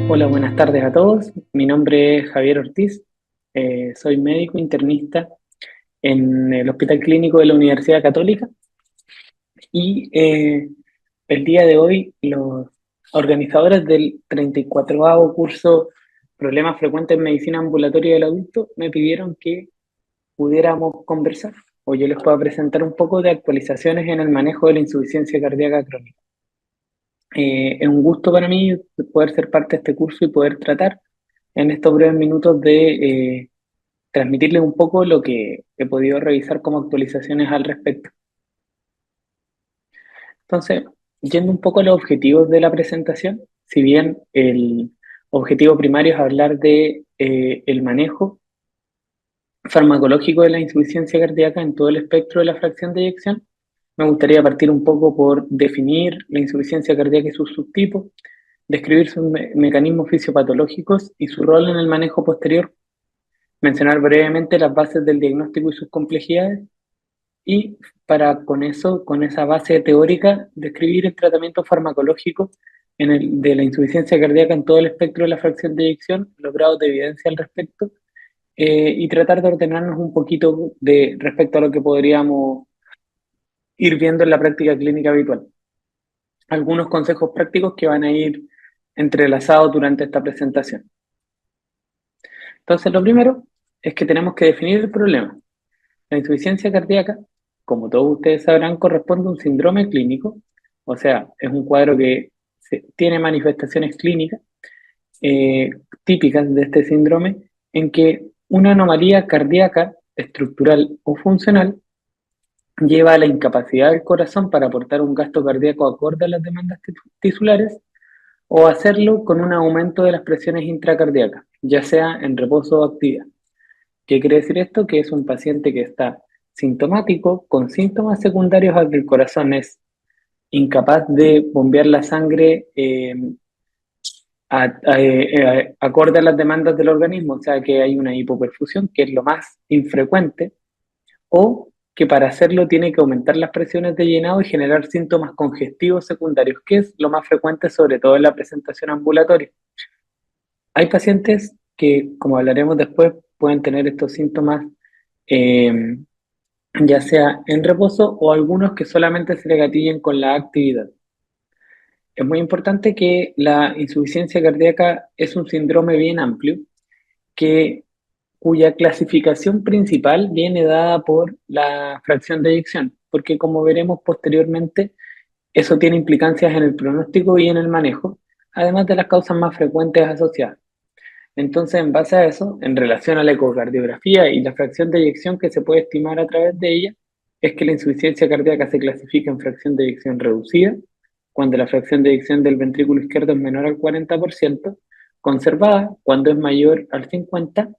Hola, buenas tardes a todos. Mi nombre es Javier Ortiz. Soy médico internista en el Hospital Clínico de la Universidad Católica y el día de hoy los organizadores del 34º curso Problemas frecuentes en medicina ambulatoria del adulto me pidieron que pudiéramos conversar o yo les pueda presentar un poco de actualizaciones en el manejo de la insuficiencia cardíaca crónica. Es un gusto para mí poder ser parte de este curso y poder tratar en estos breves minutos de transmitirles un poco lo que he podido revisar como actualizaciones al respecto. Entonces, yendo un poco a los objetivos de la presentación, si bien el objetivo primario es hablar de el manejo farmacológico de la insuficiencia cardíaca en todo el espectro de la fracción de eyección, me gustaría partir un poco por definir la insuficiencia cardíaca y sus subtipos, describir sus mecanismos fisiopatológicos y su rol en el manejo posterior, mencionar brevemente las bases del diagnóstico y sus complejidades, y para con eso, con esa base teórica, describir el tratamiento farmacológico de la insuficiencia cardíaca en todo el espectro de la fracción de eyección, los grados de evidencia al respecto, y tratar de ordenarnos un poquito respecto a lo que podríamos ir viendo en la práctica clínica habitual. Algunos consejos prácticos que van a ir entrelazados durante esta presentación. Entonces, lo primero es que tenemos que definir el problema. La insuficiencia cardíaca, como todos ustedes sabrán, corresponde a un síndrome clínico, o sea, es un cuadro que tiene manifestaciones clínicas eh, típicas de este síndrome, en que una anomalía cardíaca, estructural o funcional, lleva a la incapacidad del corazón para aportar un gasto cardíaco acorde a las demandas tisulares o hacerlo con un aumento de las presiones intracardíacas, ya sea en reposo o actividad. ¿Qué quiere decir esto? Que es un paciente que está sintomático, con síntomas secundarios a que el corazón es incapaz de bombear la sangre acorde a las demandas del organismo, o sea que hay una hipoperfusión, que es lo más infrecuente, o que para hacerlo tiene que aumentar las presiones de llenado y generar síntomas congestivos secundarios, que es lo más frecuente sobre todo en la presentación ambulatoria. Hay pacientes que, como hablaremos después, pueden tener estos síntomas eh, ya sea en reposo o algunos que solamente se le gatillen con la actividad. Es muy importante que la insuficiencia cardíaca es un síndrome bien amplio, que, cuya clasificación principal viene dada por la fracción de eyección, porque como veremos posteriormente, eso tiene implicancias en el pronóstico y en el manejo, además de las causas más frecuentes asociadas. Entonces, en base a eso, en relación a la ecocardiografía y la fracción de eyección que se puede estimar a través de ella, es que la insuficiencia cardíaca se clasifica en fracción de eyección reducida, cuando la fracción de eyección del ventrículo izquierdo es menor al 40%, conservada cuando es mayor al 50%,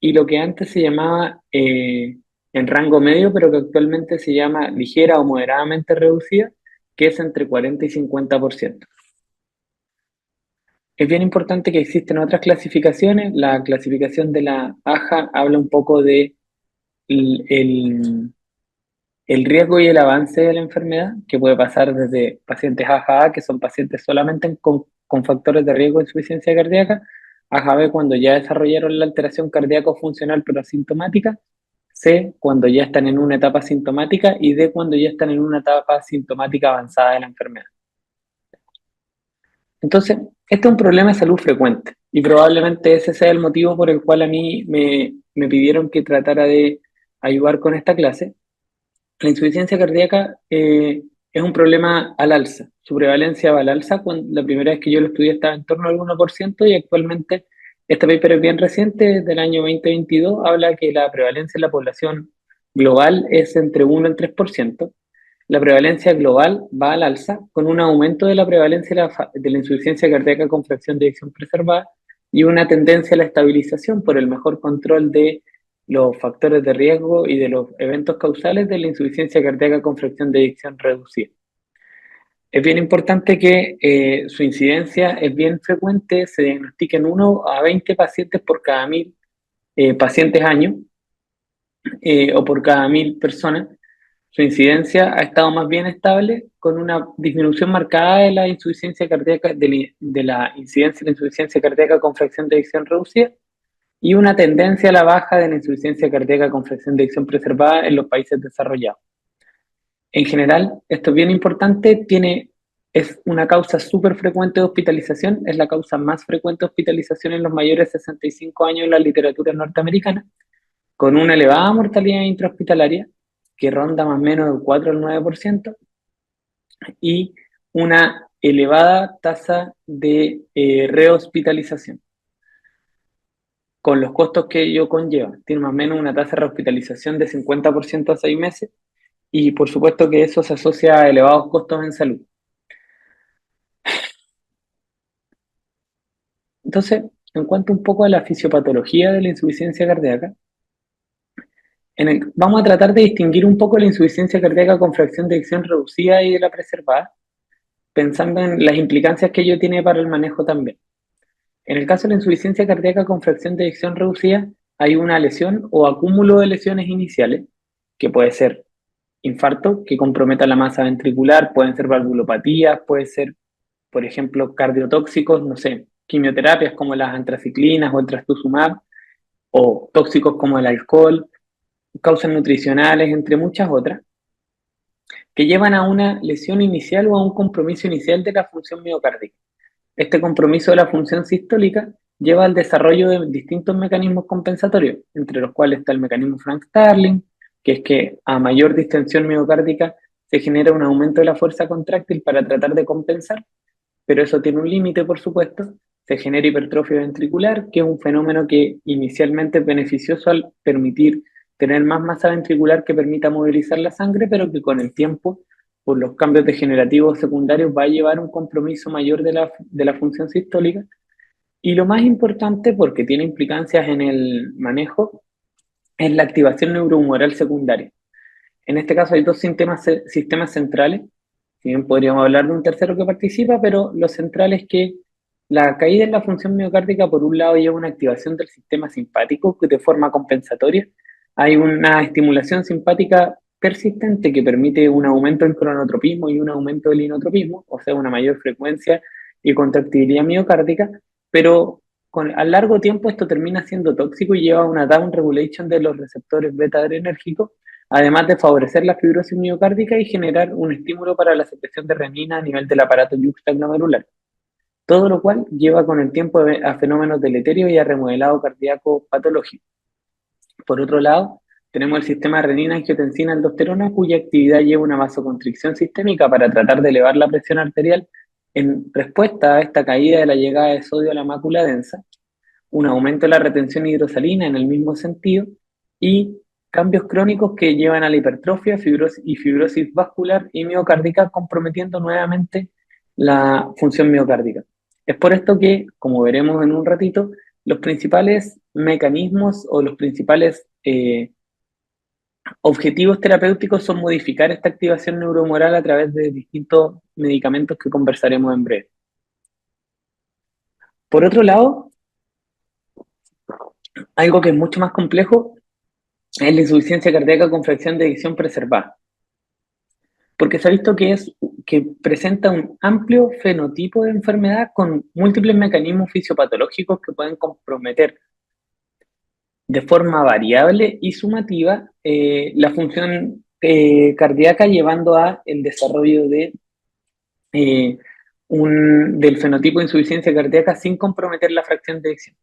y lo que antes se llamaba en rango medio, pero que actualmente se llama ligera o moderadamente reducida, que es entre 40 y 50%. Es bien importante que existen otras clasificaciones. La clasificación de la AJA habla un poco de el riesgo y el avance de la enfermedad, que puede pasar desde pacientes AJA, que son pacientes solamente con factores de riesgo de insuficiencia cardíaca, AJA B cuando ya desarrollaron la alteración cardíaco-funcional pero asintomática, C cuando ya están en una etapa sintomática y D cuando ya están en una etapa sintomática avanzada de la enfermedad. Entonces, este es un problema de salud frecuente y probablemente ese sea el motivo por el cual a mí me pidieron que tratara de ayudar con esta clase. La insuficiencia cardíaca es un problema al alza. Su prevalencia va al alza. La primera vez que yo lo estudié estaba en torno al 1% y actualmente este paper es bien reciente, del año 2022, habla que la prevalencia en la población global es entre 1 y 3%. La prevalencia global va al alza con un aumento de la prevalencia de la insuficiencia cardíaca con fracción de eyección preservada y una tendencia a la estabilización por el mejor control de los factores de riesgo y de los eventos causales de la insuficiencia cardíaca con fracción de eyección reducida. Es bien importante que su incidencia es bien frecuente, se diagnostiquen 1 a 20 pacientes por cada 1000 pacientes año o por cada 1000 personas, Su incidencia ha estado más bien estable, con una disminución marcada de la insuficiencia cardíaca, de la incidencia de la insuficiencia cardíaca con fracción de eyección reducida, y una tendencia a la baja de la insuficiencia cardíaca con fracción de eyección preservada en los países desarrollados. En general, esto es bien importante, es una causa súper frecuente de hospitalización, es la causa más frecuente de hospitalización en los mayores de 65 años en la literatura norteamericana, con una elevada mortalidad intrahospitalaria que ronda más o menos del 4 al 9% y una elevada tasa de rehospitalización, con los costos que ello conlleva. Tiene más o menos una tasa de rehospitalización de 50% a 6 meses y por supuesto que eso se asocia a elevados costos en salud. Entonces, en cuanto un poco a la fisiopatología de la insuficiencia cardíaca, vamos a tratar de distinguir un poco la insuficiencia cardíaca con fracción de eyección reducida y de la preservada, pensando en las implicancias que ello tiene para el manejo también. En el caso de la insuficiencia cardíaca con fracción de eyección reducida, hay una lesión o acúmulo de lesiones iniciales, que puede ser infarto, que comprometa la masa ventricular, pueden ser valvulopatías, puede ser, por ejemplo, cardiotóxicos, no sé, quimioterapias como las antraciclinas o el trastuzumab, o tóxicos como el alcohol, causas nutricionales, entre muchas otras, que llevan a una lesión inicial o a un compromiso inicial de la función miocárdica. Este compromiso de la función sistólica lleva al desarrollo de distintos mecanismos compensatorios, entre los cuales está el mecanismo Frank-Starling, que es que a mayor distensión miocárdica se genera un aumento de la fuerza contráctil para tratar de compensar, pero eso tiene un límite, por supuesto. Se genera hipertrofia ventricular, que es un fenómeno que inicialmente es beneficioso al permitir tener más masa ventricular que permita movilizar la sangre, pero que con el tiempo, por los cambios degenerativos secundarios, va a llevar un compromiso mayor de la función sistólica. Y lo más importante, porque tiene implicancias en el manejo, es la activación neurohumoral secundaria. En este caso hay dos sistemas centrales, si bien podríamos hablar de un tercero que participa, pero lo central es que la caída en la función miocárdica, por un lado, lleva una activación del sistema simpático que de forma compensatoria. Hay una estimulación simpática persistente que permite un aumento del cronotropismo y un aumento del inotropismo, o sea, una mayor frecuencia y contractibilidad miocárdica, pero a largo tiempo esto termina siendo tóxico y lleva a una down regulation de los receptores beta adrenérgicos, además de favorecer la fibrosis miocárdica y generar un estímulo para la secreción de renina a nivel del aparato yuxtaglomerular. Todo lo cual lleva con el tiempo a fenómenos deleterios y a remodelado cardíaco patológico. Por otro lado, tenemos el sistema renina-angiotensina-aldosterona, cuya actividad lleva una vasoconstricción sistémica para tratar de elevar la presión arterial en respuesta a esta caída de la llegada de sodio a la mácula densa, un aumento de la retención hidrosalina en el mismo sentido, y cambios crónicos que llevan a la hipertrofia, fibrosis vascular y miocárdica, comprometiendo nuevamente la función miocárdica. Es por esto que, como veremos en un ratito, los principales mecanismos o los principales objetivos terapéuticos son modificar esta activación neurohumoral a través de distintos medicamentos que conversaremos en breve. Por otro lado, algo que es mucho más complejo es la insuficiencia cardíaca con fracción de eyección preservada, porque se ha visto que presenta un amplio fenotipo de enfermedad con múltiples mecanismos fisiopatológicos que pueden comprometer de forma variable y sumativa la función cardíaca, llevando a el desarrollo eh, del fenotipo de insuficiencia cardíaca sin comprometer la fracción de eyección.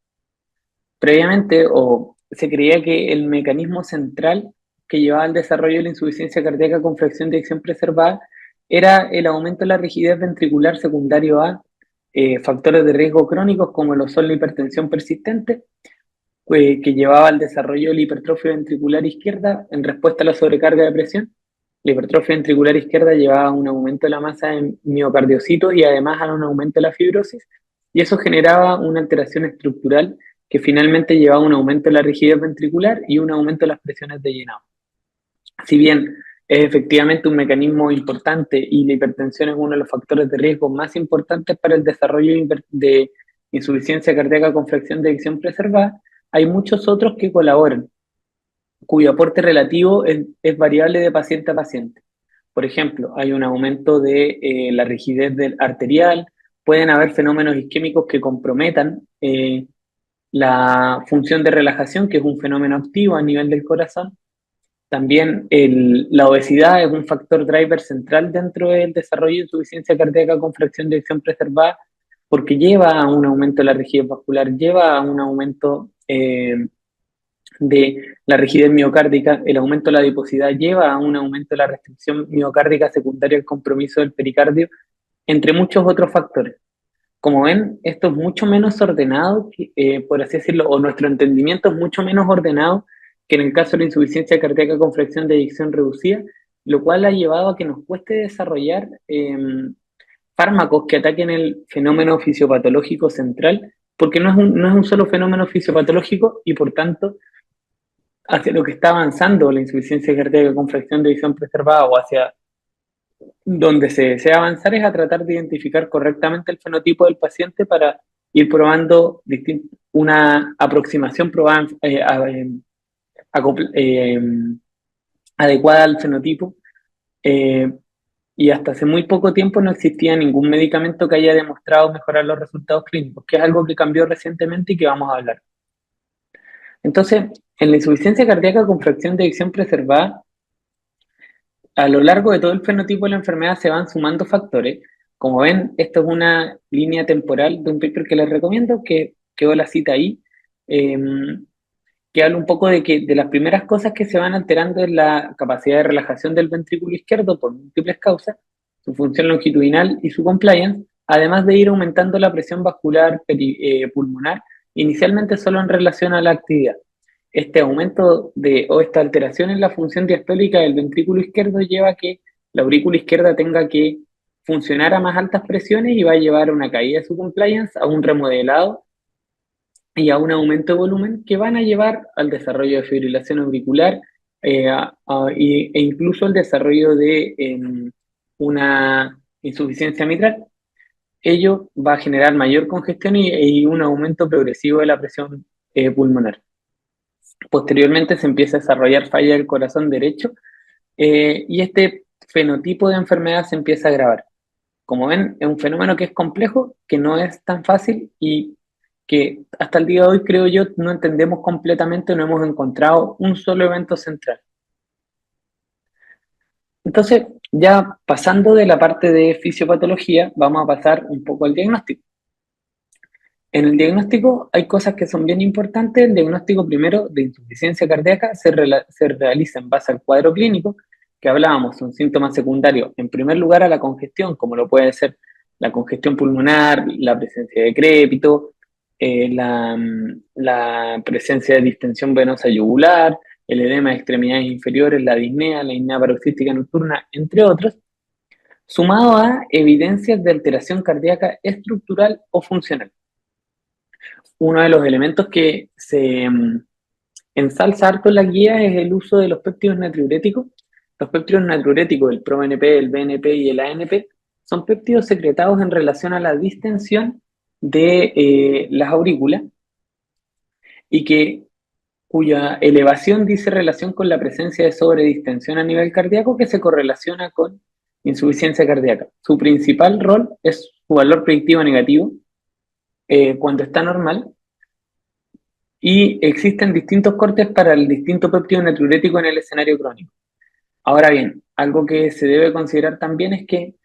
Previamente, o se creía que el mecanismo central que llevaba al desarrollo de la insuficiencia cardíaca con fracción de eyección preservada era el aumento de la rigidez ventricular secundario a factores de riesgo crónicos como lo son la hipertensión persistente, que llevaba al desarrollo de la hipertrofia ventricular izquierda en respuesta a la sobrecarga de presión. La hipertrofia ventricular izquierda llevaba a un aumento de la masa en miocardiocitos y además a un aumento de la fibrosis, y eso generaba una alteración estructural que finalmente llevaba a un aumento de la rigidez ventricular y un aumento de las presiones de llenado. Si bien es efectivamente un mecanismo importante y la hipertensión es uno de los factores de riesgo más importantes para el desarrollo de insuficiencia cardíaca con fracción de eyección preservada, hay muchos otros que colaboran. cuyo aporte relativo es variable de paciente a paciente. Por ejemplo, hay un aumento de la rigidez arterial, pueden haber fenómenos isquémicos que comprometan la función de relajación, que es un fenómeno activo a nivel del corazón. También la obesidad es un factor driver central dentro del desarrollo de insuficiencia cardíaca con fracción de eyección preservada, porque lleva a un aumento de la rigidez vascular, lleva a un aumento de la rigidez miocárdica, el aumento de la adiposidad lleva a un aumento de la restricción miocárdica secundaria al compromiso del pericardio, entre muchos otros factores. Como ven, esto es mucho menos ordenado, por así decirlo, o nuestro entendimiento es mucho menos ordenado que en el caso de la insuficiencia cardíaca con fracción de eyección reducida, lo cual ha llevado a que nos cueste desarrollar fármacos que ataquen el fenómeno fisiopatológico central, porque no es un solo fenómeno fisiopatológico y por tanto hacia lo que está avanzando la insuficiencia cardíaca con fracción de eyección preservada o hacia donde se desea avanzar es a tratar de identificar correctamente el fenotipo del paciente para ir probando una aproximación probada, eh, adecuada al fenotipo. eh, y hasta hace muy poco tiempo no existía ningún medicamento que haya demostrado mejorar los resultados clínicos, que es algo que cambió recientemente y que vamos a hablar. Entonces, en la insuficiencia cardíaca con fracción de eyección preservada, a lo largo de todo el fenotipo de la enfermedad se van sumando factores. Como ven, esto es una línea temporal de un paper que les recomiendo, que quedó la cita ahí, eh, que habla un poco de las primeras cosas que se van alterando es la capacidad de relajación del ventrículo izquierdo por múltiples causas, su función longitudinal y su compliance, además de ir aumentando la presión vascular pulmonar, inicialmente solo en relación a la actividad. Este aumento o esta alteración en la función diastólica del ventrículo izquierdo lleva a que la aurícula izquierda tenga que funcionar a más altas presiones y va a llevar a una caída de su compliance, a un remodelado y a un aumento de volumen que van a llevar al desarrollo de fibrilación auricular e incluso al desarrollo de una insuficiencia mitral. Ello va a generar mayor congestión y un aumento progresivo de la presión pulmonar. Posteriormente se empieza a desarrollar falla del corazón derecho y este fenotipo de enfermedad se empieza a agravar. Como ven, es un fenómeno que es complejo, que no es tan fácil y que hasta el día de hoy, creo yo, no entendemos completamente, no hemos encontrado un solo evento central. Entonces, ya pasando de la parte de fisiopatología, vamos a pasar un poco al diagnóstico. En el diagnóstico hay cosas que son bien importantes. El diagnóstico primero de insuficiencia cardíaca se realiza en base al cuadro clínico que hablábamos, son síntomas secundarios. En primer lugar a la congestión, como lo puede ser la congestión pulmonar, la presencia de crépito, la presencia de distensión venosa yugular, el edema de extremidades inferiores, la disnea paroxística nocturna, entre otros, sumado a evidencias de alteración cardíaca estructural o funcional. Uno de los elementos que se ensalza harto en la guía es el uso de los péptidos natriuréticos. Los péptidos natriuréticos, el ProBNP, el BNP y el ANP, son péptidos secretados en relación a la distensión de las aurículas y cuya elevación dice relación con la presencia de sobredistensión a nivel cardíaco que se correlaciona con insuficiencia cardíaca. Su principal rol es su valor predictivo negativo cuando está normal, y existen distintos cortes para el distinto péptido natriurético en el escenario crónico. Ahora bien, algo que se debe considerar también es que,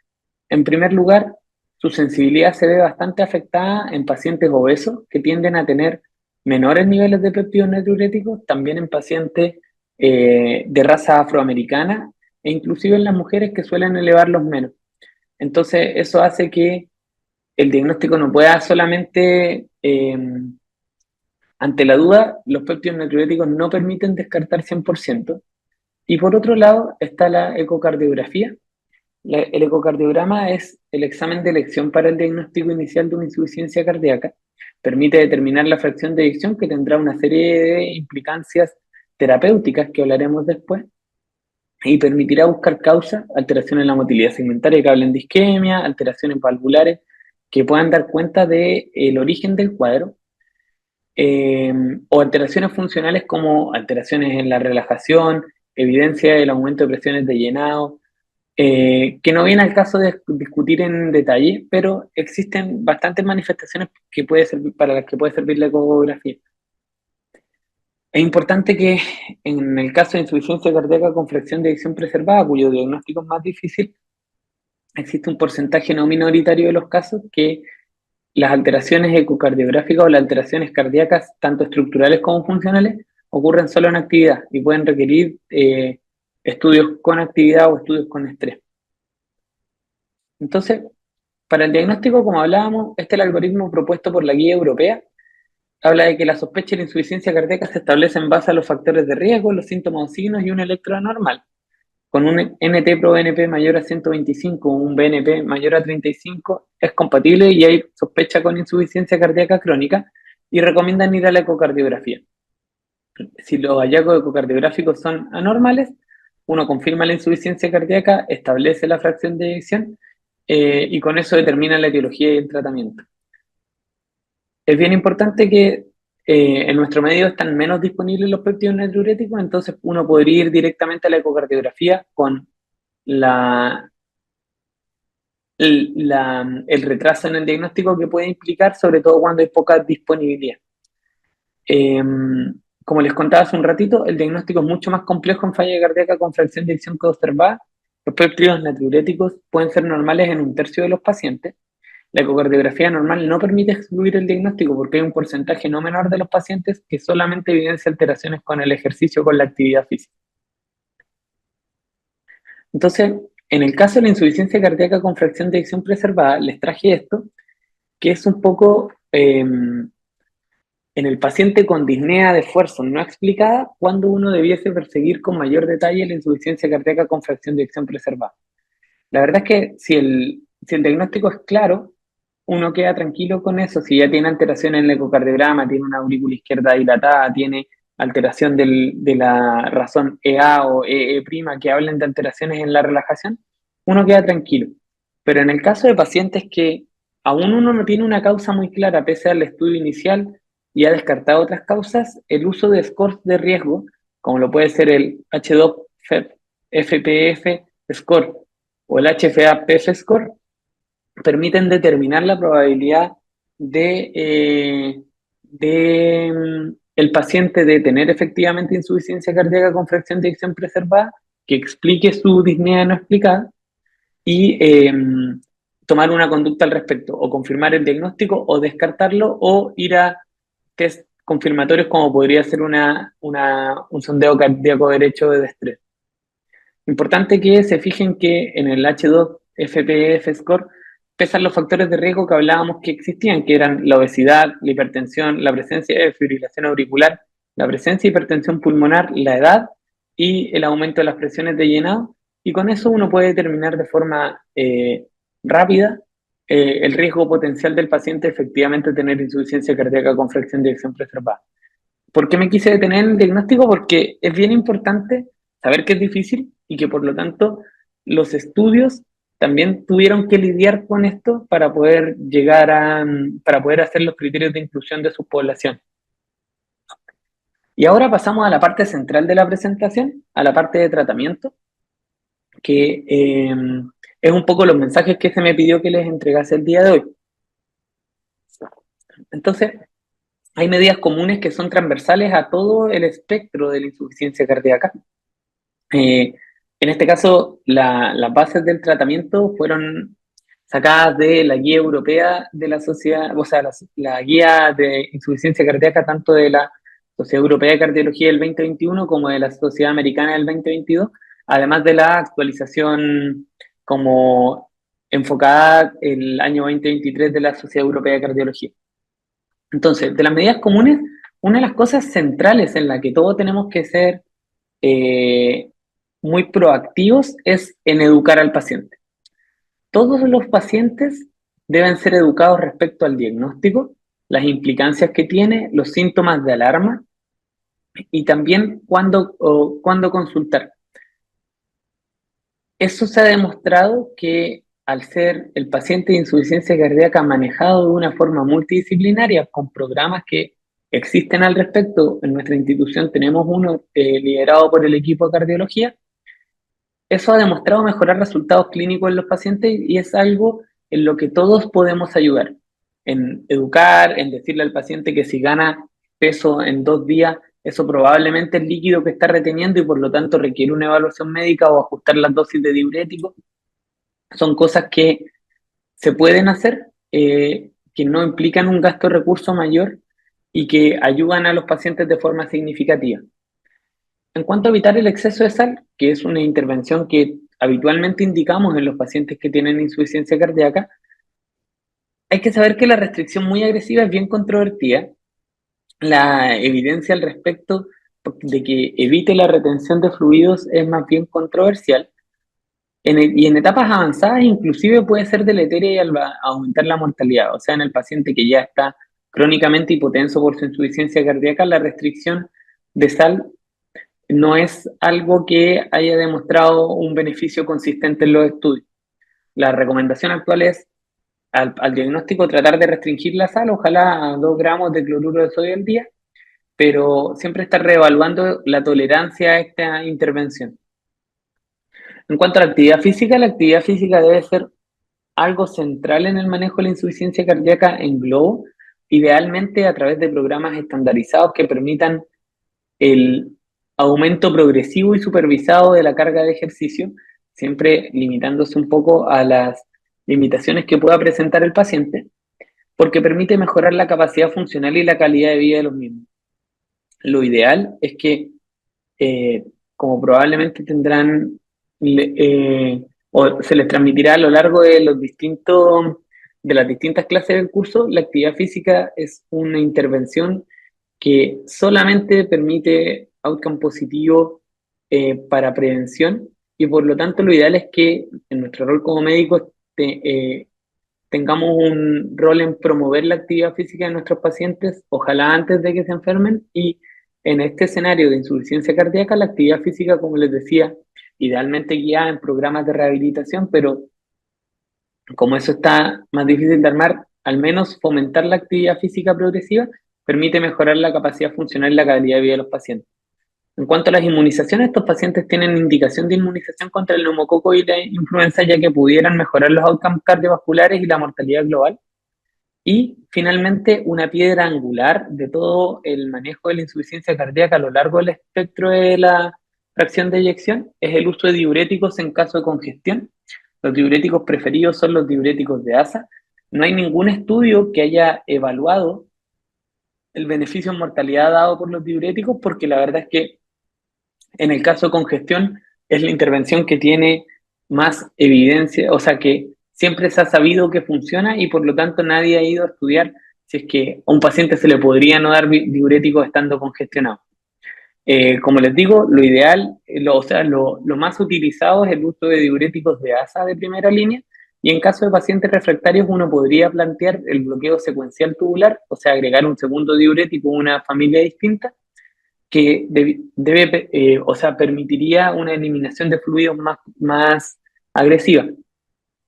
en primer lugar, su sensibilidad se ve bastante afectada en pacientes obesos que tienden a tener menores niveles de péptidos natriuréticos, también en pacientes de raza afroamericana e inclusive en las mujeres que suelen elevarlos menos. Entonces, eso hace que el diagnóstico no pueda solamente ante la duda, los péptidos natriuréticos no permiten descartar 100%. Y por otro lado está la ecocardiografía. El ecocardiograma es el examen de elección para el diagnóstico inicial de una insuficiencia cardíaca. Permite determinar la fracción de eyección que tendrá una serie de implicancias terapéuticas que hablaremos después y permitirá buscar causas, alteraciones en la motilidad segmentaria que hablen de isquemia, alteraciones valvulares que puedan dar cuenta del origen del cuadro. o alteraciones funcionales como alteraciones en la relajación, evidencia del aumento de presiones de llenado, que no viene al caso de discutir en detalle, pero existen bastantes manifestaciones que puede servir, para las que puede servir la ecografía. Es importante que en el caso de insuficiencia cardíaca con fracción de eyección preservada, cuyo diagnóstico es más difícil, existe un porcentaje no minoritario de los casos que las alteraciones ecocardiográficas o las alteraciones cardíacas, tanto estructurales como funcionales, ocurren solo en actividad y pueden requerir estudios con actividad o estudios con estrés. Entonces, para el diagnóstico, como hablábamos, este es el algoritmo propuesto por la guía europea. Habla de que la sospecha de la insuficiencia cardíaca se establece en base a los factores de riesgo, los síntomas o signos y un electro anormal. Con un NT-proBNP mayor a 125 o un BNP mayor a 35 es compatible y hay sospecha con insuficiencia cardíaca crónica y recomiendan ir a la ecocardiografía. Si los hallazgos ecocardiográficos son anormales, uno confirma la insuficiencia cardíaca, establece la fracción de eyección y con eso determina la etiología y el tratamiento. Es bien importante que en nuestro medio están menos disponibles los péptidos natriuréticos, entonces uno podría ir directamente a la ecocardiografía con la, el retraso en el diagnóstico que puede implicar, sobre todo cuando hay poca disponibilidad. Eh, Como les contaba hace un ratito, el diagnóstico es mucho más complejo en falla cardíaca con fracción de eyección observada. Los péptidos natriuréticos pueden ser normales en un tercio de los pacientes. La ecocardiografía normal no permite excluir el diagnóstico porque hay un porcentaje no menor de los pacientes que solamente evidencia alteraciones con el ejercicio o con la actividad física. Entonces, en el caso de la insuficiencia cardíaca con fracción de eyección preservada, les traje esto, que es un poco en el paciente con disnea de esfuerzo no explicada, cuando uno debiese perseguir con mayor detalle la insuficiencia cardíaca con fracción de eyección preservada. La verdad es que si el diagnóstico es claro, uno queda tranquilo con eso. Si ya tiene alteración en el ecocardiograma, tiene una aurícula izquierda dilatada, tiene alteración de la razón EA o EE', que hablen de alteraciones en la relajación, uno queda tranquilo. Pero en el caso de pacientes que aún uno no tiene una causa muy clara, pese al estudio inicial y ha descartado otras causas, el uso de scores de riesgo, como lo puede ser el H2FPF score o el HFA-PF score, permiten determinar la probabilidad de el paciente de tener efectivamente insuficiencia cardíaca con fracción de eyección preservada, que explique su disnea no explicada y tomar una conducta al respecto, o confirmar el diagnóstico, o descartarlo, o ir a test confirmatorios como podría ser un sondeo cardíaco derecho de estrés. Importante que se fijen que en el H2FPF score pesan los factores de riesgo que hablábamos que existían, que eran la obesidad, la hipertensión, la presencia de fibrilación auricular, la presencia de hipertensión pulmonar, la edad y el aumento de las presiones de llenado. Y con eso uno puede determinar de forma rápida el riesgo potencial del paciente efectivamente tener insuficiencia cardíaca con fracción de eyección preservada. ¿Por qué me quise detener en el diagnóstico? Porque es bien importante saber que es difícil y que por lo tanto los estudios también tuvieron que lidiar con esto para poder llegar para poder hacer los criterios de inclusión de su población. Y ahora pasamos a la parte central de la presentación, a la parte de tratamiento, que es un poco los mensajes que se me pidió que les entregase el día de hoy. Entonces, hay medidas comunes que son transversales a todo el espectro de la insuficiencia cardíaca. En este caso, las bases del tratamiento fueron sacadas de la guía europea de la sociedad, o sea, la guía de insuficiencia cardíaca tanto de la Sociedad Europea de Cardiología del 2021 como de la Sociedad Americana del 2022, además de la actualización como enfocada el año 2023 de la Sociedad Europea de Cardiología. Entonces, de las medidas comunes, una de las cosas centrales en la que todos tenemos que ser eh, muy proactivos es en educar al paciente. Todos los pacientes deben ser educados respecto al diagnóstico, las implicancias que tiene, los síntomas de alarma y también cuándo consultar. Eso se ha demostrado que al ser el paciente de insuficiencia cardíaca manejado de una forma multidisciplinaria con programas que existen al respecto. En nuestra institución tenemos uno liderado por el equipo de cardiología. Eso ha demostrado mejorar resultados clínicos en los pacientes y es algo en lo que todos podemos ayudar, en educar, en decirle al paciente que si gana peso en 2 días, eso probablemente es líquido que está reteniendo y por lo tanto requiere una evaluación médica o ajustar las dosis de diuréticos. Son cosas que se pueden hacer, que no implican un gasto de recurso mayor y que ayudan a los pacientes de forma significativa. En cuanto a evitar el exceso de sal, que es una intervención que habitualmente indicamos en los pacientes que tienen insuficiencia cardíaca, hay que saber que la restricción muy agresiva es bien controvertida. La evidencia al respecto de que evite la retención de fluidos es más bien controversial. Y en etapas avanzadas inclusive puede ser deleteria y aumentar la mortalidad. O sea, en el paciente que ya está crónicamente hipotenso por su insuficiencia cardíaca, la restricción de sal no es algo que haya demostrado un beneficio consistente en los estudios. La recomendación actual es, al diagnóstico, tratar de restringir la sal, ojalá a 2 gramos de cloruro de sodio al día, pero siempre estar reevaluando la tolerancia a esta intervención. En cuanto a la actividad física debe ser algo central en el manejo de la insuficiencia cardíaca en globo, idealmente a través de programas estandarizados que permitan el aumento progresivo y supervisado de la carga de ejercicio, siempre limitándose un poco a las limitaciones que pueda presentar el paciente, porque permite mejorar la capacidad funcional y la calidad de vida de los mismos. Lo ideal es que, como probablemente tendrán, o se les transmitirá a lo largo de de las distintas clases del curso, la actividad física es una intervención que solamente permite outcome positivo para prevención y por lo tanto lo ideal es que en nuestro rol como médicos tengamos un rol en promover la actividad física de nuestros pacientes, ojalá antes de que se enfermen, y en este escenario de insuficiencia cardíaca, la actividad física, como les decía, idealmente guiada en programas de rehabilitación, pero como eso está más difícil de armar, al menos fomentar la actividad física progresiva permite mejorar la capacidad funcional y la calidad de vida de los pacientes. En cuanto a las inmunizaciones, estos pacientes tienen indicación de inmunización contra el neumococo y la influenza, ya que pudieran mejorar los outcomes cardiovasculares y la mortalidad global. Y finalmente, una piedra angular de todo el manejo de la insuficiencia cardíaca a lo largo del espectro de la fracción de eyección es el uso de diuréticos en caso de congestión. Los diuréticos preferidos son los diuréticos de ASA. No hay ningún estudio que haya evaluado el beneficio en mortalidad dado por los diuréticos, porque la verdad es que en el caso de congestión es la intervención que tiene más evidencia, o sea que siempre se ha sabido que funciona y por lo tanto nadie ha ido a estudiar si es que a un paciente se le podría no dar diuréticos estando congestionado. Como les digo, lo ideal, lo más utilizado es el uso de diuréticos de ASA de primera línea, y en caso de pacientes refractarios uno podría plantear el bloqueo secuencial tubular, o sea, agregar un segundo diurético a una familia distinta, que o sea, permitiría una eliminación de fluidos más agresiva.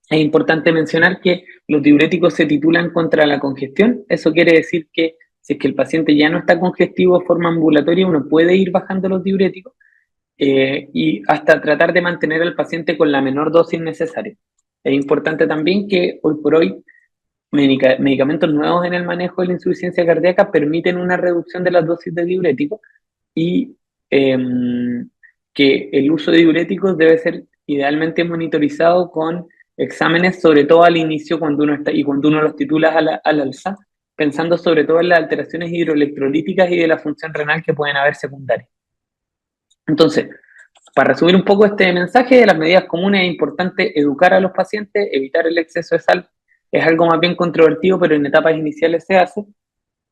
Es importante mencionar que los diuréticos se titulan contra la congestión. Eso quiere decir que si es que el paciente ya no está congestivo de forma ambulatoria, uno puede ir bajando los diuréticos y hasta tratar de mantener al paciente con la menor dosis necesaria. Es importante también que hoy por hoy medicamentos nuevos en el manejo de la insuficiencia cardíaca permiten una reducción de las dosis de diuréticos y que el uso de diuréticos debe ser idealmente monitorizado con exámenes, sobre todo al inicio cuando uno está y cuando uno los titula al alza, pensando sobre todo en las alteraciones hidroelectrolíticas y de la función renal que pueden haber secundarias. Entonces, para resumir un poco este mensaje de las medidas comunes, es importante educar a los pacientes, evitar el exceso de sal, es algo más bien controvertido, pero en etapas iniciales se hace.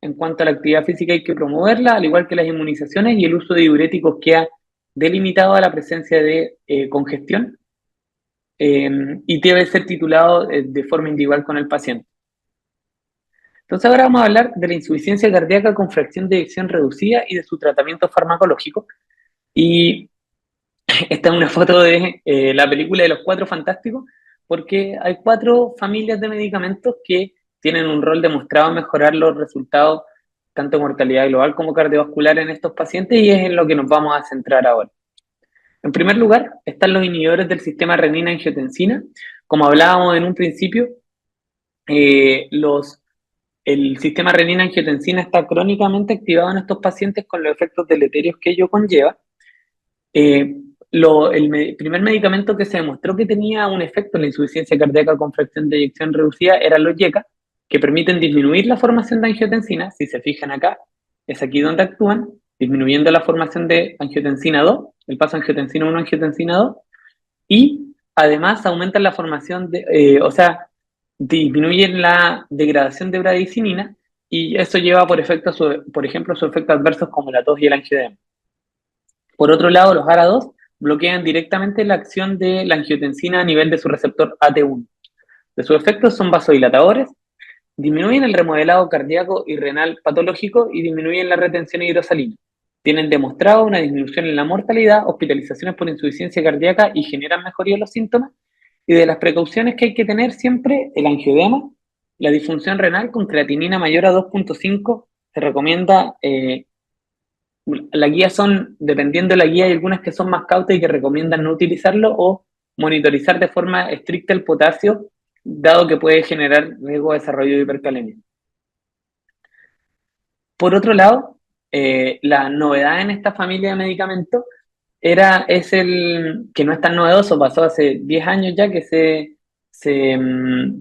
En cuanto a la actividad física hay que promoverla, al igual que las inmunizaciones, y el uso de diuréticos queda delimitado a la presencia de congestión y debe ser titulado de forma individual con el paciente. Entonces ahora vamos a hablar de la insuficiencia cardíaca con fracción de eyección reducida y de su tratamiento farmacológico. Y esta es una foto de la película de los Cuatro Fantásticos, porque hay 4 familias de medicamentos que tienen un rol demostrado en mejorar los resultados tanto mortalidad global como cardiovascular en estos pacientes y es en lo que nos vamos a centrar ahora. En primer lugar, están los inhibidores del sistema renina-angiotensina. Como hablábamos en un principio, eh, los, el sistema renina-angiotensina está crónicamente activado en estos pacientes con los efectos deleterios que ello conlleva. Eh, primer medicamento que se demostró que tenía un efecto en la insuficiencia cardíaca con fracción de eyección reducida eran los YECA, que permiten disminuir la formación de angiotensina. Si se fijan acá, es aquí donde actúan, disminuyendo la formación de angiotensina 2, el paso angiotensina 1 a angiotensina 2, y además aumentan la formación de, o sea, disminuyen la degradación de bradicininina, y eso lleva por efecto, por ejemplo, sus efectos adversos como la tos y el angioedema. Por otro lado, los ARA2 bloquean directamente la acción de la angiotensina a nivel de su receptor AT1. De sus efectos son vasodilatadores, disminuyen el remodelado cardíaco y renal patológico y disminuyen la retención hidrosalina. Tienen demostrado una disminución en la mortalidad, hospitalizaciones por insuficiencia cardíaca y generan mejoría en los síntomas. Y de las precauciones que hay que tener siempre, el angioedema, la disfunción renal con creatinina mayor a 2.5, se recomienda la guía son, dependiendo de la guía, hay algunas que son más cautas y que recomiendan no utilizarlo o monitorizar de forma estricta el potasio, dado que puede generar riesgo de desarrollo de hipercalemia. Por otro lado, la novedad en esta familia de medicamentos es el que no es tan novedoso, pasó hace 10 años ya que se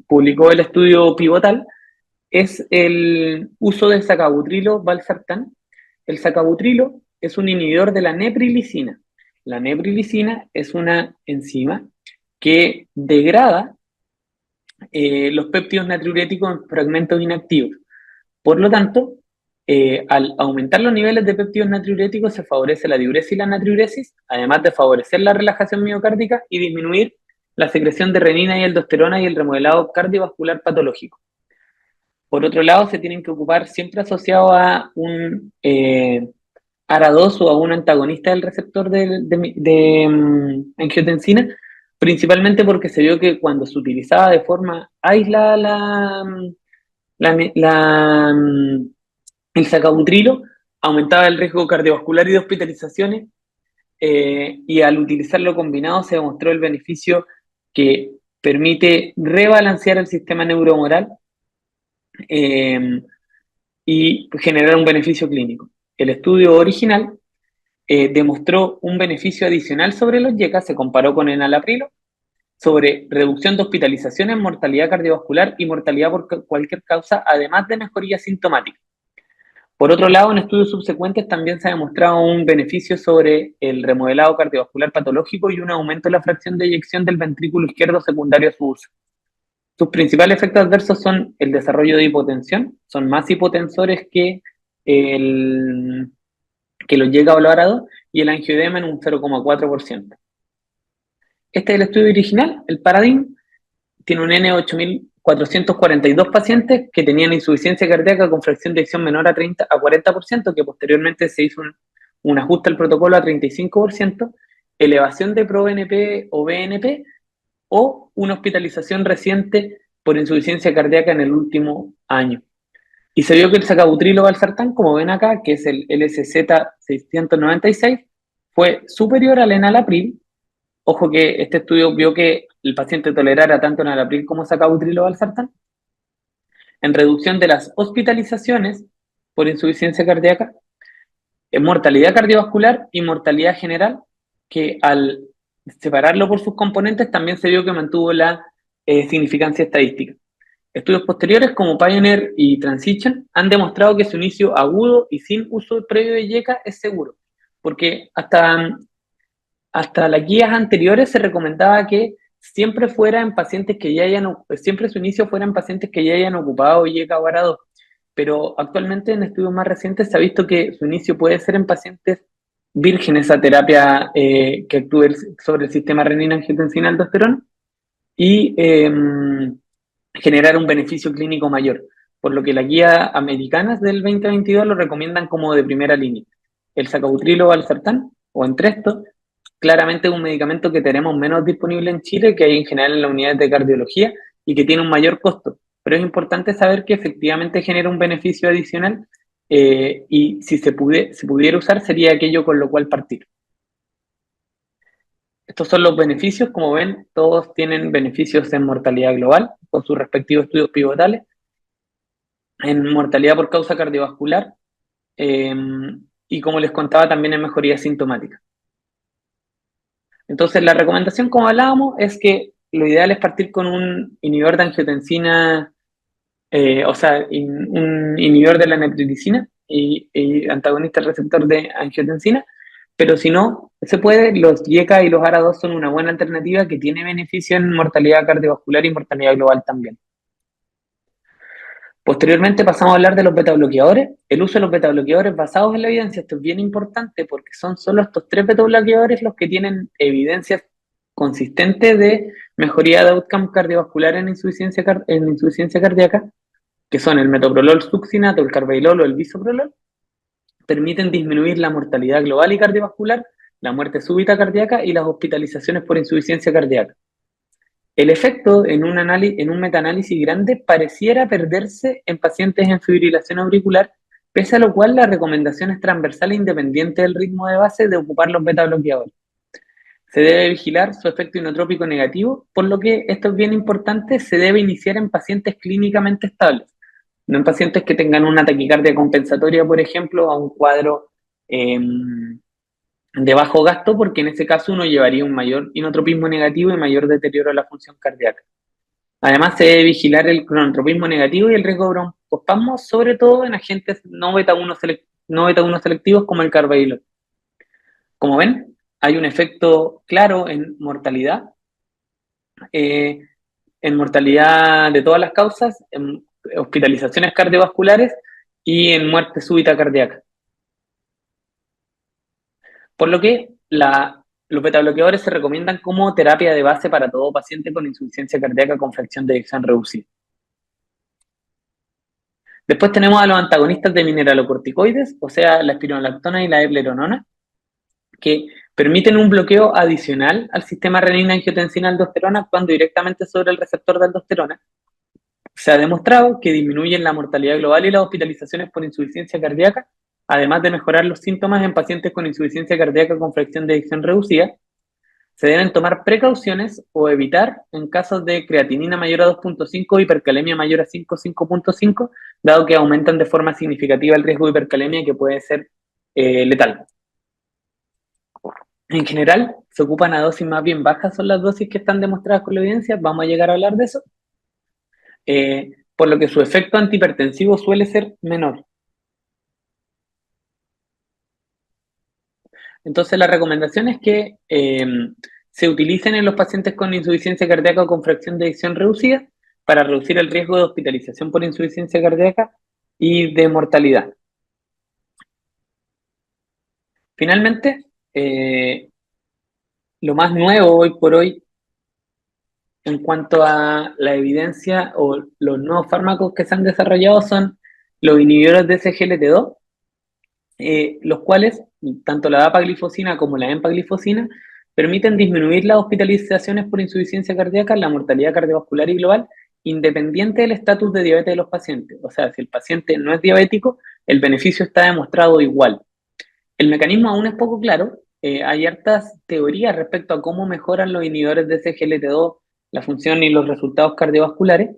publicó el estudio pivotal, es el uso del sacabutrilo valsartán. El sacabutrilo es un inhibidor de la neprilicina. La neprilicina es una enzima que degrada los péptidos natriuréticos en fragmentos inactivos. Por lo tanto, al aumentar los niveles de péptidos natriuréticos se favorece la diuresis y la natriuresis, además de favorecer la relajación miocárdica y disminuir la secreción de renina y aldosterona y el remodelado cardiovascular patológico. Por otro lado, se tienen que ocupar siempre asociado a un ARA2 o a un antagonista del receptor de angiotensina, principalmente porque se vio que cuando se utilizaba de forma aislada la, la, el sacabutrilo, aumentaba el riesgo cardiovascular y de hospitalizaciones, y al utilizarlo combinado se demostró el beneficio que permite rebalancear el sistema neuromoral eh, y generar un beneficio clínico. El estudio original demostró un beneficio adicional sobre los YECA, se comparó con enalaprilo, sobre reducción de hospitalizaciones, mortalidad cardiovascular y mortalidad por cualquier causa, además de mejoría sintomática. Por otro lado, en estudios subsecuentes también se ha demostrado un beneficio sobre el remodelado cardiovascular patológico y un aumento de la fracción de eyección del ventrículo izquierdo secundario a su uso. Sus principales efectos adversos son el desarrollo de hipotensión, son más hipotensores el, que los llega valorado, y el angioedema en un 0,4%. Este es el estudio original, el Paradigm, tiene un N8442 pacientes que tenían insuficiencia cardíaca con fracción de eyección menor a 40%, que posteriormente se hizo un ajuste al protocolo a 35%, elevación de ProBNP o BNP, o una hospitalización reciente por insuficiencia cardíaca en el último año. Y se vio que el sacabutrilo valsartán, como ven acá, que es el LSZ696, fue superior al enalapril. Ojo que este estudio vio que el paciente tolerara tanto enalapril como sacabutrilo valsartán en reducción de las hospitalizaciones por insuficiencia cardíaca, en mortalidad cardiovascular y mortalidad general, que al separarlo por sus componentes también se vio que mantuvo la significancia estadística. Estudios posteriores como Pioneer y Transition han demostrado que su inicio agudo y sin uso previo de YECA es seguro, porque hasta las guías anteriores se recomendaba que siempre fuera en pacientes que ya siempre su inicio fuera en pacientes que ya hayan ocupado YECA o ARA2, pero actualmente en estudios más recientes se ha visto que su inicio puede ser en pacientes vírgenes a terapia que actúe sobre el sistema renina-angiotensina-aldosterona y generar un beneficio clínico mayor, por lo que las guías americanas del 2022 lo recomiendan como de primera línea. El sacabutrilo valsartán o Entresto, claramente es un medicamento que tenemos menos disponible en Chile que hay en general en las unidades de cardiología y que tiene un mayor costo, pero es importante saber que efectivamente genera un beneficio adicional y si se pudiera usar sería aquello con lo cual partir. Estos son los beneficios, como ven, todos tienen beneficios en mortalidad global, con sus respectivos estudios pivotales, en mortalidad por causa cardiovascular, eh, y como les contaba, también en mejoría sintomática. Entonces, la recomendación, como hablábamos, es que lo ideal es partir con un inhibidor de angiotensina, o sea, un inhibidor de la neprilicina y antagonista del receptor de angiotensina, pero si no se puede, los YECA y los ARA2 son una buena alternativa que tiene beneficio en mortalidad cardiovascular y mortalidad global también. Posteriormente pasamos a hablar de los betabloqueadores. El uso de los betabloqueadores basados en la evidencia, esto es bien importante porque son solo estos 3 betabloqueadores los que tienen evidencias consistentes de mejoría de outcome cardiovascular en insuficiencia cardíaca, que son el metoprolol succinato, el carvedilol o el bisoprolol, permiten disminuir la mortalidad global y cardiovascular, la muerte súbita cardíaca y las hospitalizaciones por insuficiencia cardíaca. El efecto en un metaanálisis grande pareciera perderse en pacientes en fibrilación auricular, pese a lo cual la recomendación es transversal e independiente del ritmo de base de ocupar los beta bloqueadores. Se debe vigilar su efecto inotrópico negativo, por lo que esto es bien importante, se debe iniciar en pacientes clínicamente estables, no en pacientes que tengan una taquicardia compensatoria, por ejemplo, a un cuadro de bajo gasto, porque en ese caso uno llevaría un mayor inotropismo negativo y mayor deterioro de la función cardíaca. Además, se debe vigilar el cronotropismo negativo y el riesgo de broncoespasmo, sobre todo en agentes no beta-1 selectivos como el carvedilol. Como ven, hay un efecto claro en mortalidad de todas las causas, en hospitalizaciones cardiovasculares y en muerte súbita cardíaca. Por lo que los betabloqueadores se recomiendan como terapia de base para todo paciente con insuficiencia cardíaca con fracción de eyección reducida. Después tenemos a los antagonistas de mineralocorticoides, o sea, la espironolactona y la eplerenona, que permiten un bloqueo adicional al sistema renina-angiotensina-aldosterona actuando directamente sobre el receptor de aldosterona. Se ha demostrado que disminuyen la mortalidad global y las hospitalizaciones por insuficiencia cardíaca, además de mejorar los síntomas en pacientes con insuficiencia cardíaca con fracción de eyección reducida. Se deben tomar precauciones o evitar en casos de creatinina mayor a 2.5 o hipercalemia mayor a 5.5, dado que aumentan de forma significativa el riesgo de hipercalemia que puede ser letal. En general, se ocupan a dosis más bien bajas, son las dosis que están demostradas con la evidencia, vamos a llegar a hablar de eso, por lo que su efecto antihipertensivo suele ser menor. Entonces, la recomendación es que se utilicen en los pacientes con insuficiencia cardíaca o con fracción de eyección reducida para reducir el riesgo de hospitalización por insuficiencia cardíaca y de mortalidad. Finalmente, lo más nuevo hoy por hoy en cuanto a la evidencia o los nuevos fármacos que se han desarrollado son los inhibidores de SGLT2, los cuales, tanto la dapaglifosina como la empaglifosina, permiten disminuir las hospitalizaciones por insuficiencia cardíaca, la mortalidad cardiovascular y global, independiente del estatus de diabetes de los pacientes. O sea, si el paciente no es diabético, el beneficio está demostrado igual. El mecanismo aún es poco claro. Hay hartas teorías respecto a cómo mejoran los inhibidores de SGLT2 la función y los resultados cardiovasculares,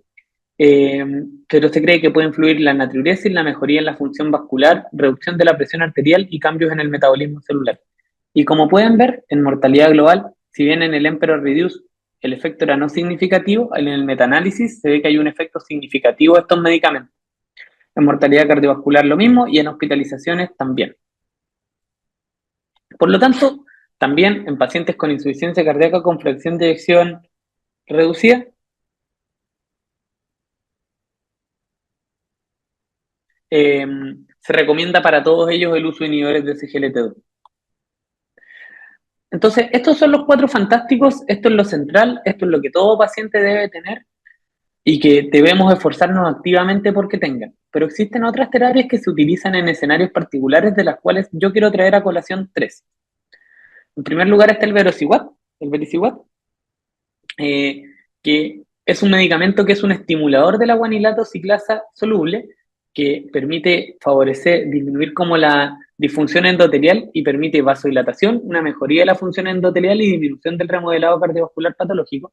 pero se cree que puede influir la natriuresis, la mejoría en la función vascular, reducción de la presión arterial y cambios en el metabolismo celular. Y como pueden ver, en mortalidad global, si bien en el Emperor Reduce el efecto era no significativo, en el metaanálisis se ve que hay un efecto significativo de estos medicamentos. En mortalidad cardiovascular lo mismo y en hospitalizaciones también. Por lo tanto, también en pacientes con insuficiencia cardíaca con fracción de eyección reducida, se recomienda para todos ellos el uso de inhibidores de SGLT2. Entonces, estos son los 4 fantásticos, esto es lo central, esto es lo que todo paciente debe tener y que debemos esforzarnos activamente porque tengan. Pero existen otras terapias que se utilizan en escenarios particulares de las cuales yo quiero traer a colación 3. En primer lugar está el vericiguat, que es un medicamento que es un estimulador de la guanilato ciclasa soluble que permite favorecer, disminuir como la disfunción endotelial y permite vasodilatación, una mejoría de la función endotelial y disminución del remodelado cardiovascular patológico.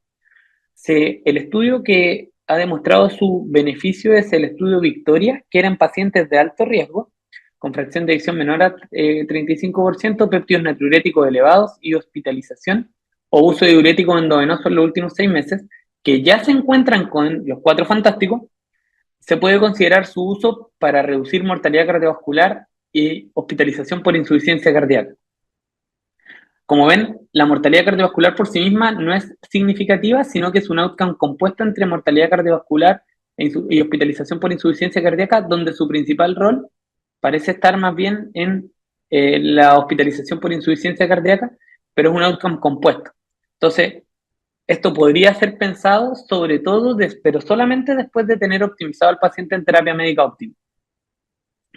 El estudio que ha demostrado su beneficio es el estudio Victoria, que era en pacientes de alto riesgo, con fracción de eyección menor a 35%, péptidos natriuréticos elevados y hospitalización o uso de diurético endovenoso en los últimos 6 meses, que ya se encuentran con los cuatro fantásticos. Se puede considerar su uso para reducir mortalidad cardiovascular y hospitalización por insuficiencia cardíaca. Como ven, la mortalidad cardiovascular por sí misma no es significativa, sino que es un outcome compuesto entre mortalidad cardiovascular y hospitalización por insuficiencia cardíaca, donde su principal rol parece estar más bien en la hospitalización por insuficiencia cardíaca, pero es un outcome compuesto. Entonces, esto podría ser pensado sobre todo, pero solamente después de tener optimizado al paciente en terapia médica óptima.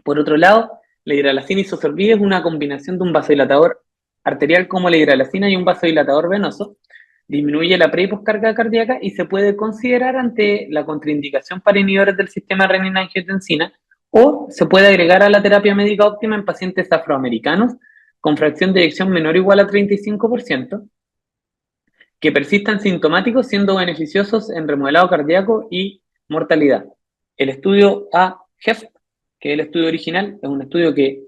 Por otro lado, la hidralacina isosorbida es una combinación de un vasodilatador arterial como la hidralacina y un vasodilatador venoso. Disminuye la pre y poscarga cardíaca y se puede considerar ante la contraindicación para inhibidores del sistema renina-angiotensina, o se puede agregar a la terapia médica óptima en pacientes afroamericanos con fracción de eyección menor o igual a 35%, que persistan sintomáticos siendo beneficiosos en remodelado cardíaco y mortalidad. El estudio AHEFT, que es el estudio original, es un estudio que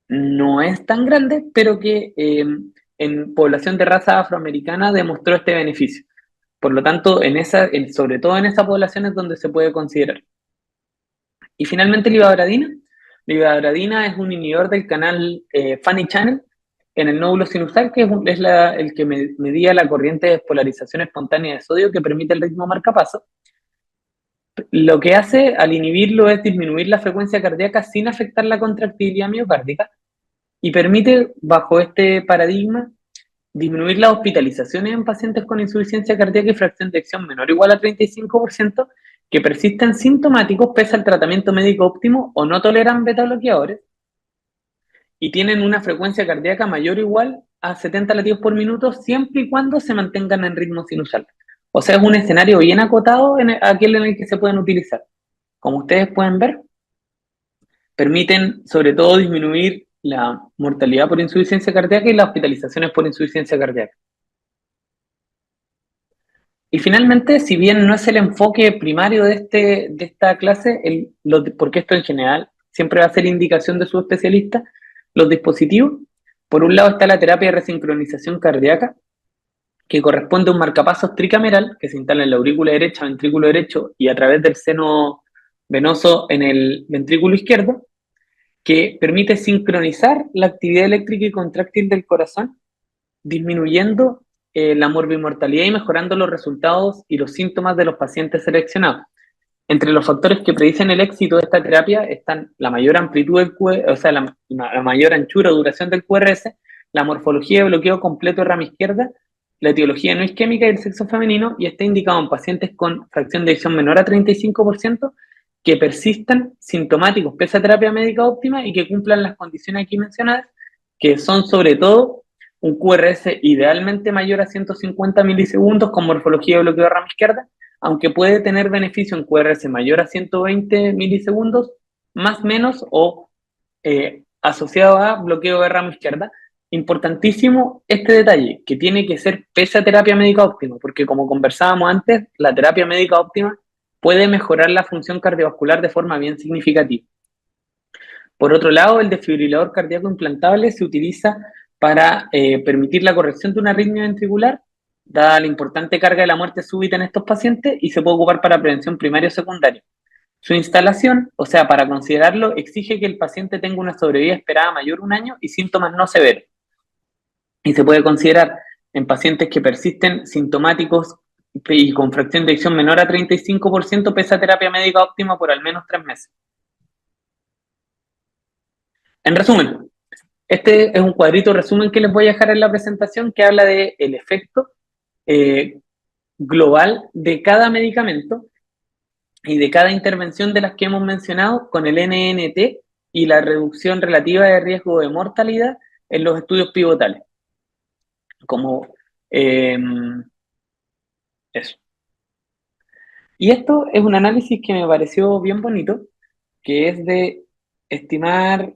no es tan grande, pero que en población de raza afroamericana demostró este beneficio. Por lo tanto, sobre todo en esa población es donde se puede considerar. Y finalmente, la ibabradina es un inhibidor del canal Fanny Channel en el nódulo sinusal, que el que medía la corriente de despolarización espontánea de sodio que permite el ritmo marcapaso. Lo que hace al inhibirlo es disminuir la frecuencia cardíaca sin afectar la contractilidad miocárdica y permite, bajo este paradigma, disminuir las hospitalizaciones en pacientes con insuficiencia cardíaca y fracción de eyección menor o igual a 35%, que persisten sintomáticos pese al tratamiento médico óptimo o no toleran beta bloqueadores y tienen una frecuencia cardíaca mayor o igual a 70 latidos por minuto siempre y cuando se mantengan en ritmo sinusal. O sea, es un escenario bien acotado aquel en el que se pueden utilizar. Como ustedes pueden ver, permiten sobre todo disminuir la mortalidad por insuficiencia cardíaca y las hospitalizaciones por insuficiencia cardíaca. Y finalmente, si bien no es el enfoque primario de esta clase, porque esto en general siempre va a ser indicación de su especialista, los dispositivos, por un lado está la terapia de resincronización cardíaca, que corresponde a un marcapasos tricameral que se instala en la aurícula derecha, ventrículo derecho y a través del seno venoso en el ventrículo izquierdo, que permite sincronizar la actividad eléctrica y contráctil del corazón, disminuyendo la morbimortalidad y mejorando los resultados y los síntomas de los pacientes seleccionados. Entre los factores que predicen el éxito de esta terapia están la mayor amplitud del QR, o sea, la mayor anchura o duración del QRS, la morfología de bloqueo completo de rama izquierda, la etiología no isquémica y el sexo femenino, y está indicado en pacientes con fracción de eyección menor a 35% que persistan sintomáticos pese a terapia médica óptima y que cumplan las condiciones aquí mencionadas, que son sobre todo un QRS idealmente mayor a 150 milisegundos con morfología de bloqueo de rama izquierda, aunque puede tener beneficio en QRS mayor a 120 milisegundos, más menos o asociado a bloqueo de rama izquierda. Importantísimo este detalle, que tiene que ser pese a terapia médica óptima, porque como conversábamos antes, la terapia médica óptima puede mejorar la función cardiovascular de forma bien significativa. Por otro lado, el desfibrilador cardíaco implantable se utiliza para permitir la corrección de una arritmia ventricular, dada la importante carga de la muerte súbita en estos pacientes, y se puede ocupar para prevención primaria o secundaria. Su instalación, o sea, para considerarlo, exige que el paciente tenga una sobrevida esperada mayor a un año y síntomas no severos. Y se puede considerar en pacientes que persisten sintomáticos y con fracción de eyección menor a 35% pese a terapia médica óptima por al menos 3 meses. En resumen, este es un cuadrito resumen que les voy a dejar en la presentación que habla del efecto eh, global de cada medicamento y de cada intervención de las que hemos mencionado con el NNT y la reducción relativa de riesgo de mortalidad en los estudios pivotales. Como eh, eso. Y esto es un análisis que me pareció bien bonito, que es de estimar,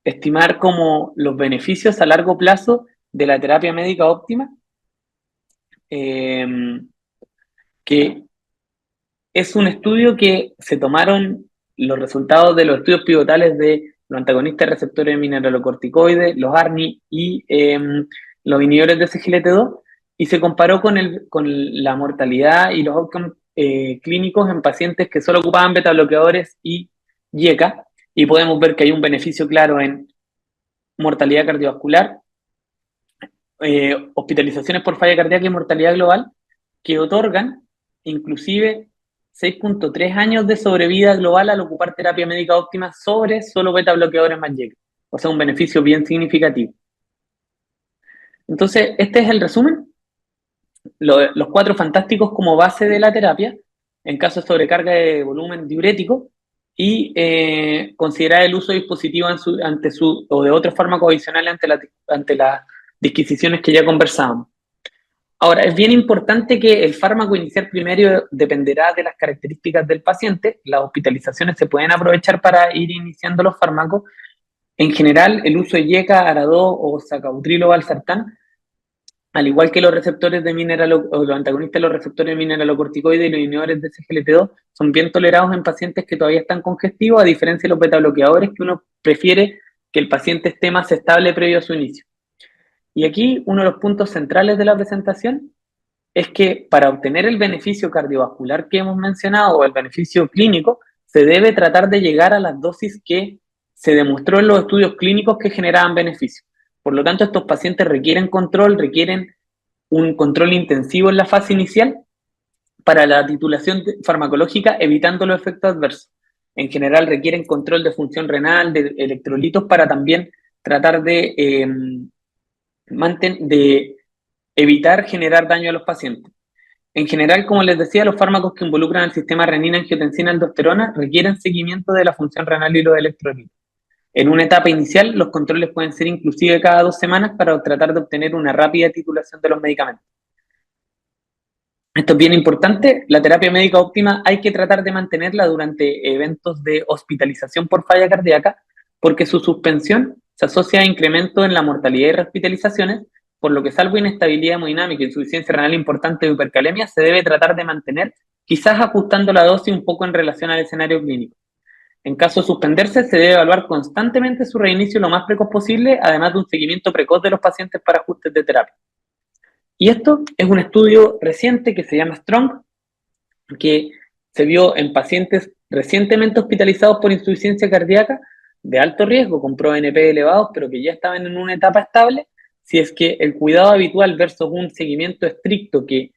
estimar como los beneficios a largo plazo de la terapia médica óptima, eh, que es un estudio que se tomaron los resultados de los estudios pivotales de los antagonistas receptores de mineralocorticoides, los ARNI y los inhibidores de SGLT2, y se comparó con la mortalidad y los outcomes clínicos en pacientes que solo ocupaban beta bloqueadores y IECA, y podemos ver que hay un beneficio claro en mortalidad cardiovascular, hospitalizaciones por falla cardíaca y mortalidad global, que otorgan inclusive 6.3 años de sobrevida global al ocupar terapia médica óptima sobre solo beta bloqueadores más YECA. O sea, un beneficio bien significativo. Entonces, este es el resumen. Los cuatro fantásticos como base de la terapia en caso de sobrecarga de volumen diurético y considerar el uso de dispositivos o de otros fármacos adicionales ante las disquisiciones que ya conversábamos. Ahora, es bien importante que el fármaco inicial primario dependerá de las características del paciente. Las hospitalizaciones se pueden aprovechar para ir iniciando los fármacos. En general, el uso de IECA, ARA-2 o sacubitril o valsartán, al igual que los receptores de o los antagonistas de los receptores de mineralocorticoides y los inhibidores de SGLT2, son bien tolerados en pacientes que todavía están congestivos, a diferencia de los betabloqueadores, que uno prefiere que el paciente esté más estable previo a su inicio. Y aquí uno de los puntos centrales de la presentación es que para obtener el beneficio cardiovascular que hemos mencionado o el beneficio clínico, se debe tratar de llegar a las dosis que se demostró en los estudios clínicos que generaban beneficio. Por lo tanto, estos pacientes requieren un control intensivo en la fase inicial para la titulación farmacológica, evitando los efectos adversos. En general requieren control de función renal, de electrolitos, para también tratar de evitar generar daño a los pacientes. En general, como les decía, los fármacos que involucran el sistema renina-angiotensina-aldosterona requieren seguimiento de la función renal y los electrolitos. En una etapa inicial, los controles pueden ser inclusive cada 2 semanas para tratar de obtener una rápida titulación de los medicamentos. Esto es bien importante. La terapia médica óptima hay que tratar de mantenerla durante eventos de hospitalización por falla cardíaca, porque su suspensión se asocia a incremento en la mortalidad y rehospitalizaciones, por lo que salvo inestabilidad hemodinámica, insuficiencia renal importante o hipercalemia, se debe tratar de mantener, quizás ajustando la dosis un poco en relación al escenario clínico. En caso de suspenderse, se debe evaluar constantemente su reinicio lo más precoz posible, además de un seguimiento precoz de los pacientes para ajustes de terapia. Y esto es un estudio reciente que se llama Strong, que se vio en pacientes recientemente hospitalizados por insuficiencia cardíaca de alto riesgo, con ProNP elevados, pero que ya estaban en una etapa estable. Si es que el cuidado habitual versus un seguimiento estricto que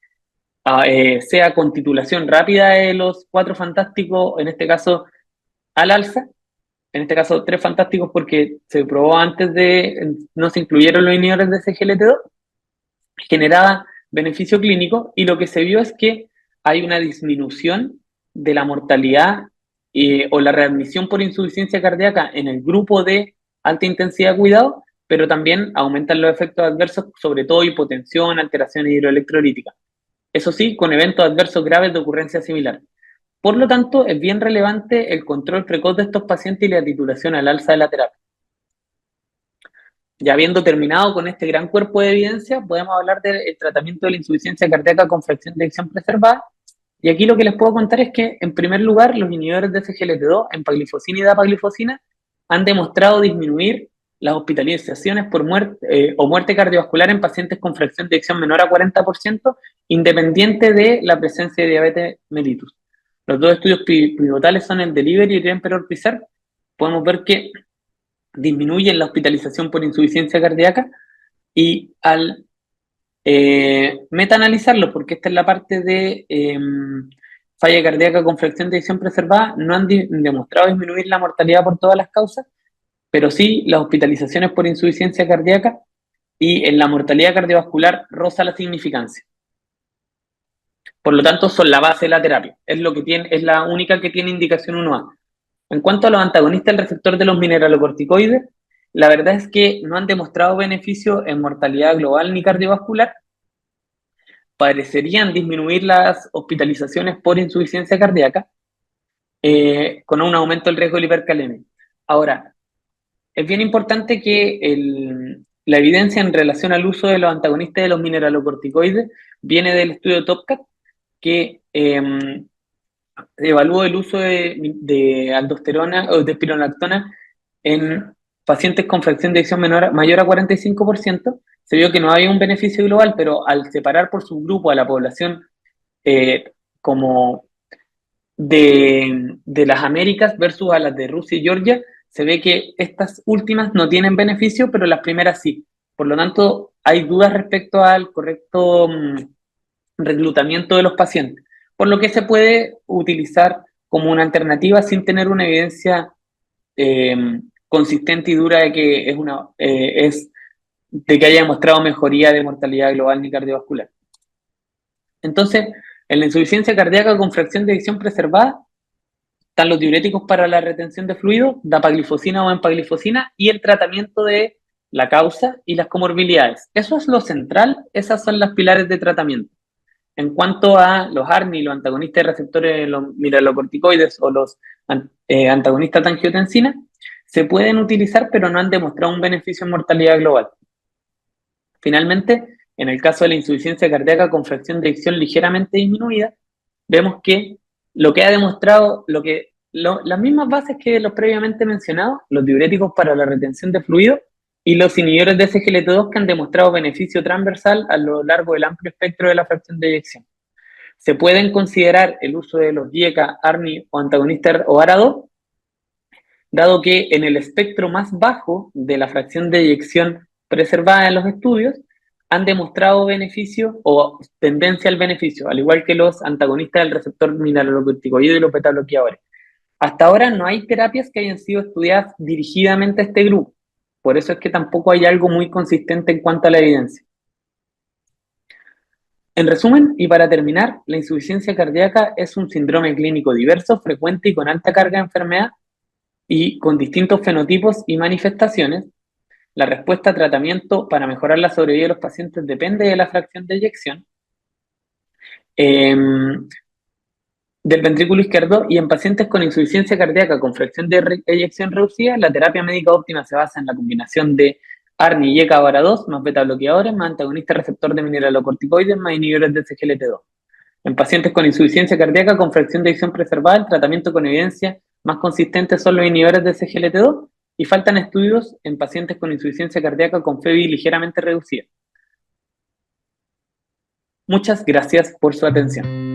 sea con titulación rápida de los cuatro fantásticos, en este caso al alza, en este caso 3 fantásticos porque se probó antes no se incluyeron los inhibidores de SGLT2, generaba beneficio clínico, y lo que se vio es que hay una disminución de la mortalidad o la readmisión por insuficiencia cardíaca en el grupo de alta intensidad de cuidado, pero también aumentan los efectos adversos, sobre todo hipotensión, alteraciones hidroelectrolíticas. Eso sí, con eventos adversos graves de ocurrencia similar. Por lo tanto, es bien relevante el control precoz de estos pacientes y la titulación al alza de la terapia. Ya habiendo terminado con este gran cuerpo de evidencia, podemos hablar del tratamiento de la insuficiencia cardíaca con fracción de eyección preservada. Y aquí lo que les puedo contar es que, en primer lugar, los inhibidores de SGLT2, empaglifosina y dapaglifosina, han demostrado disminuir las hospitalizaciones por muerte o muerte cardiovascular en pacientes con fracción de eyección menor a 40%, independiente de la presencia de diabetes mellitus. Los dos estudios pivotales son el DELIVER y el Emperor Preserve. Podemos ver que disminuyen la hospitalización por insuficiencia cardíaca, y al metaanalizarlo, porque esta es la parte de falla cardíaca con fracción de eyección preservada, no han demostrado disminuir la mortalidad por todas las causas, pero sí las hospitalizaciones por insuficiencia cardíaca, y en la mortalidad cardiovascular roza la significancia. Por lo tanto, son la base de la terapia. Es la única que tiene indicación 1A. En cuanto a los antagonistas del receptor de los mineralocorticoides, la verdad es que no han demostrado beneficio en mortalidad global ni cardiovascular. Parecerían disminuir las hospitalizaciones por insuficiencia cardíaca, con un aumento del riesgo de hipercalemia. Ahora, es bien importante que la evidencia en relación al uso de los antagonistas de los mineralocorticoides viene del estudio TOPCAT, que evaluó el uso de aldosterona o de espironolactona en pacientes con fracción de eyección mayor a 45%. Se vio que no había un beneficio global, pero al separar por subgrupo a la población eh, como de las Américas versus a las de Rusia y Georgia, se ve que estas últimas no tienen beneficio, pero las primeras sí. Por lo tanto, hay dudas respecto al correcto reclutamiento de los pacientes, por lo que se puede utilizar como una alternativa sin tener una evidencia eh, consistente y dura es de que haya demostrado mejoría de mortalidad global ni cardiovascular. Entonces, en la insuficiencia cardíaca con fracción de eyección preservada, están los diuréticos para la retención de fluido, dapaglifosina o empaglifosina, y el tratamiento de la causa y las comorbilidades. Eso es lo central, esas son las pilares de tratamiento. En cuanto a los ARNI, los antagonistas de receptores de los mineralocorticoides o los antagonistas de angiotensina, se pueden utilizar, pero no han demostrado un beneficio en mortalidad global. Finalmente, en el caso de la insuficiencia cardíaca con fracción de eyección ligeramente disminuida, vemos que lo que ha demostrado, las mismas bases que los previamente mencionados, los diuréticos para la retención de fluido y los inhibidores de SGLT2 que han demostrado beneficio transversal a lo largo del amplio espectro de la fracción de eyección. Se pueden considerar el uso de los DIECA, ARNI o antagonistas o ARA2, dado que en el espectro más bajo de la fracción de eyección preservada en los estudios, han demostrado beneficio o tendencia al beneficio, al igual que los antagonistas del receptor mineralocorticoide y los beta-bloqueadores. Hasta ahora no hay terapias que hayan sido estudiadas dirigidamente a este grupo. Por eso es que tampoco hay algo muy consistente en cuanto a la evidencia. En resumen, y para terminar, la insuficiencia cardíaca es un síndrome clínico diverso, frecuente y con alta carga de enfermedad y con distintos fenotipos y manifestaciones. La respuesta a tratamiento para mejorar la sobrevida de los pacientes depende de la fracción de eyección del ventrículo izquierdo, y en pacientes con insuficiencia cardíaca con fracción de eyección reducida, la terapia médica óptima se basa en la combinación de ARNI y ECA-BARA2 más beta bloqueadores, más antagonistas receptor de mineralocorticoides, más inhibidores de SGLT2. En pacientes con insuficiencia cardíaca con fracción de eyección preservada, el tratamiento con evidencia más consistente son los inhibidores de SGLT2 y faltan estudios en pacientes con insuficiencia cardíaca con FEBI ligeramente reducida. Muchas gracias por su atención.